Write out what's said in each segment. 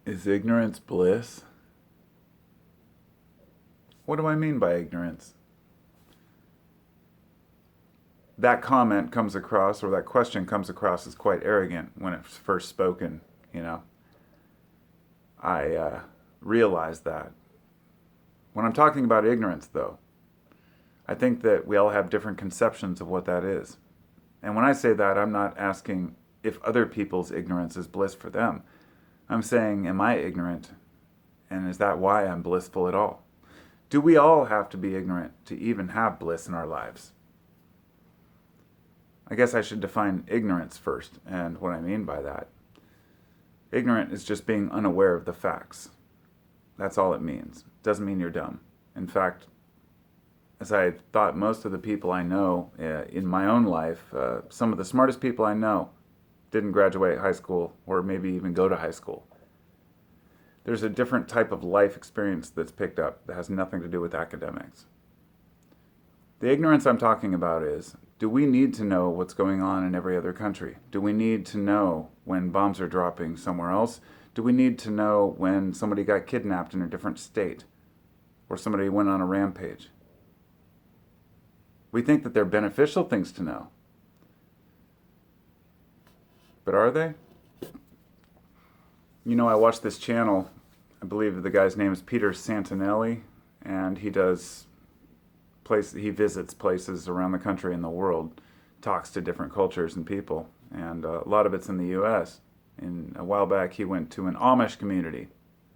Is ignorance bliss? What do I mean by ignorance? That comment comes across, or that question comes across as quite arrogant when it's first spoken, you know. I realize that. When I'm talking about ignorance, though, I think that we all have different conceptions of what that is. And when I say that, I'm not asking if other people's ignorance is bliss for them. I'm saying, am I ignorant? And is that why I'm blissful at all? Do we all have to be ignorant to even have bliss in our lives? I guess I should define ignorance first, and what I mean by that. Ignorant is just being unaware of the facts. That's all it means. It doesn't mean you're dumb. In fact, as I thought most of the people I know in my own life, some of the smartest people I know didn't graduate high school or maybe even go to high school. There's a different type of life experience that's picked up that has nothing to do with academics. The ignorance I'm talking about is, do we need to know what's going on in every other country? Do we need to know when bombs are dropping somewhere else? Do we need to know when somebody got kidnapped in a different state or somebody went on a rampage? We think that they're beneficial things to know. But are they? You know, I watched this channel, I believe the guy's name is Peter Santinelli, and he visits places around the country and the world, talks to different cultures and people, and a lot of it's in the U.S. And a while back he went to an Amish community,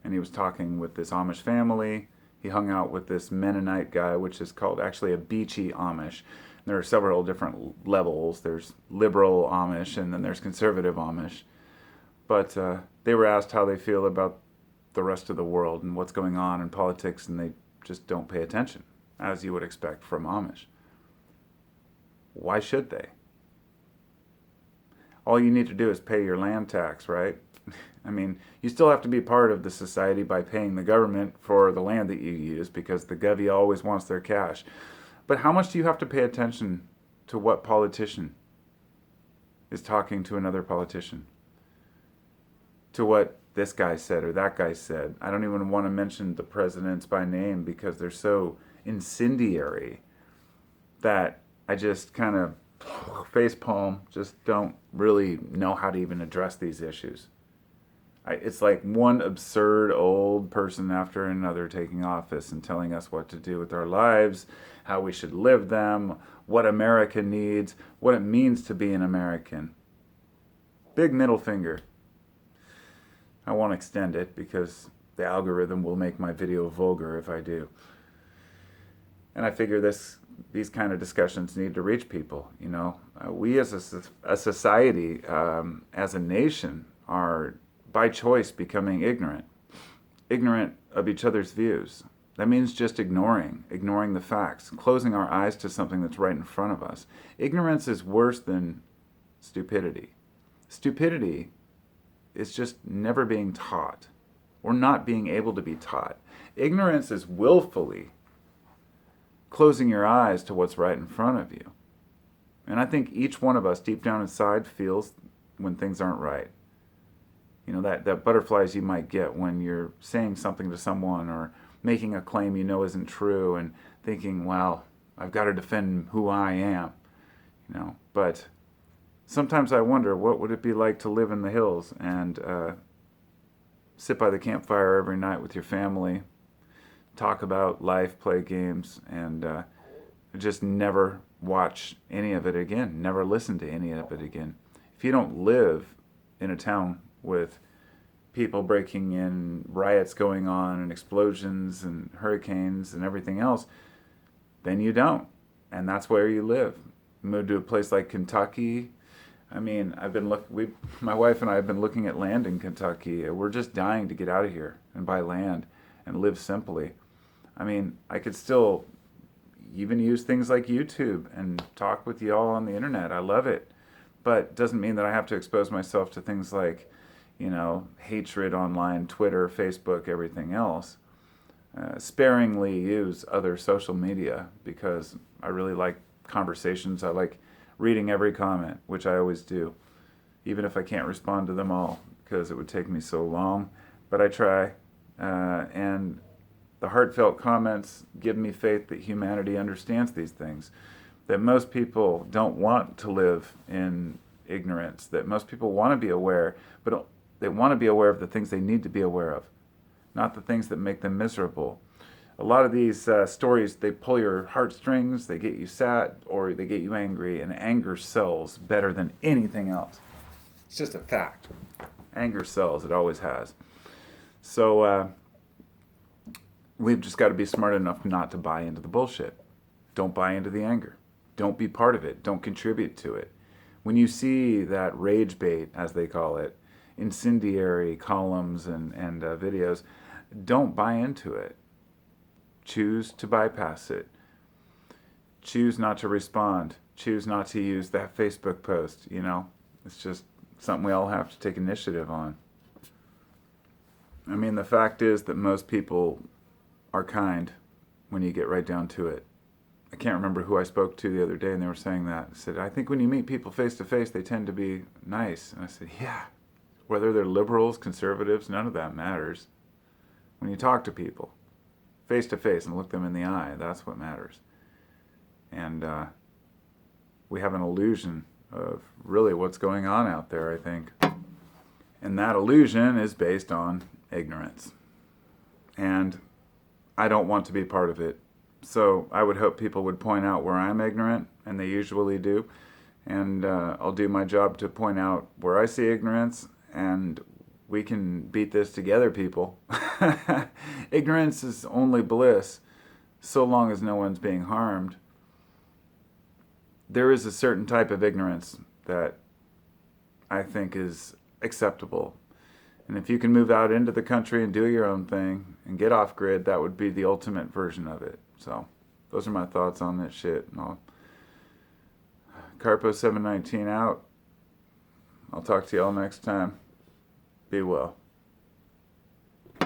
and he was talking with this Amish family. He hung out with this Mennonite guy, which is called actually a Beachy Amish. There are several different levels. There's liberal Amish, and then there's conservative Amish. But they were asked how they feel about the rest of the world and what's going on in politics, and they just don't pay attention, as you would expect from Amish. Why should they? All you need to do is pay your land tax, right? I mean, you still have to be part of the society by paying the government for the land that you use, because the govy always wants their cash. But how much do you have to pay attention to what politician is talking to another politician? To what this guy said or that guy said? I don't even want to mention the presidents by name because they're so incendiary that I just kind of facepalm, just don't really know how to even address these issues. It's like one absurd old person after another taking office and telling us what to do with our lives, how we should live them, what America needs, what it means to be an American. Big middle finger. I won't extend it because the algorithm will make my video vulgar if I do. And I figure these kind of discussions need to reach people. You know, we as a society, as a nation, are by choice becoming ignorant of each other's views. That means just ignoring the facts, closing our eyes to something that's right in front of us. Ignorance is worse than stupidity. Stupidity is just never being taught or not being able to be taught. Ignorance is willfully closing your eyes to what's right in front of you. And I think each one of us deep down inside feels when things aren't right. You know, that butterflies you might get when you're saying something to someone or making a claim you know isn't true and thinking, well, I've got to defend who I am. You know, but sometimes I wonder, what would it be like to live in the hills and sit by the campfire every night with your family, talk about life, play games, and just never watch any of it again, never listen to any of it again. If you don't live in a town with people breaking in, riots going on, and explosions and hurricanes and everything else, then you don't. And that's where you live. Move to a place like Kentucky. I mean, my wife and I have been looking at land in Kentucky. We're just dying to get out of here and buy land and live simply. I mean, I could still even use things like YouTube and talk with you all on the internet. I love it. But it doesn't mean that I have to expose myself to things like, you know, hatred online, Twitter, Facebook, everything else. Sparingly use other social media because I really like conversations. I like reading every comment, which I always do, even if I can't respond to them all because it would take me so long. but I try. And the heartfelt comments give me faith that humanity understands these things, that most people don't want to live in ignorance, that most people want to be aware, but they want to be aware of the things they need to be aware of, not the things that make them miserable. A lot of these stories, they pull your heartstrings, they get you sad, or they get you angry, and anger sells better than anything else. It's just a fact. Anger sells, it always has. So we've just got to be smart enough not to buy into the bullshit. Don't buy into the anger. Don't be part of it. Don't contribute to it. When you see that rage bait, as they call it, incendiary columns and videos, don't buy into it. Choose to bypass it. Choose not to respond. Choose not to use that Facebook post, you know. It's just something we all have to take initiative on. I mean, the fact is that most people are kind when you get right down to it. I can't remember who I spoke to the other day, and they were saying that. I said, I think when you meet people face to face, they tend to be nice. And I said, yeah. Whether they're liberals, conservatives, none of that matters. When you talk to people face to face and look them in the eye, that's what matters. And we have an illusion of really what's going on out there, I think. And that illusion is based on ignorance. And I don't want to be part of it. So I would hope people would point out where I'm ignorant, and they usually do. And I'll do my job to point out where I see ignorance, and we can beat this together, people. Ignorance is only bliss, so long as no one's being harmed. There is a certain type of ignorance that I think is acceptable. And if you can move out into the country and do your own thing and get off grid, that would be the ultimate version of it. So those are my thoughts on this shit. Carpo 719 out. I'll talk to you all next time. Be well.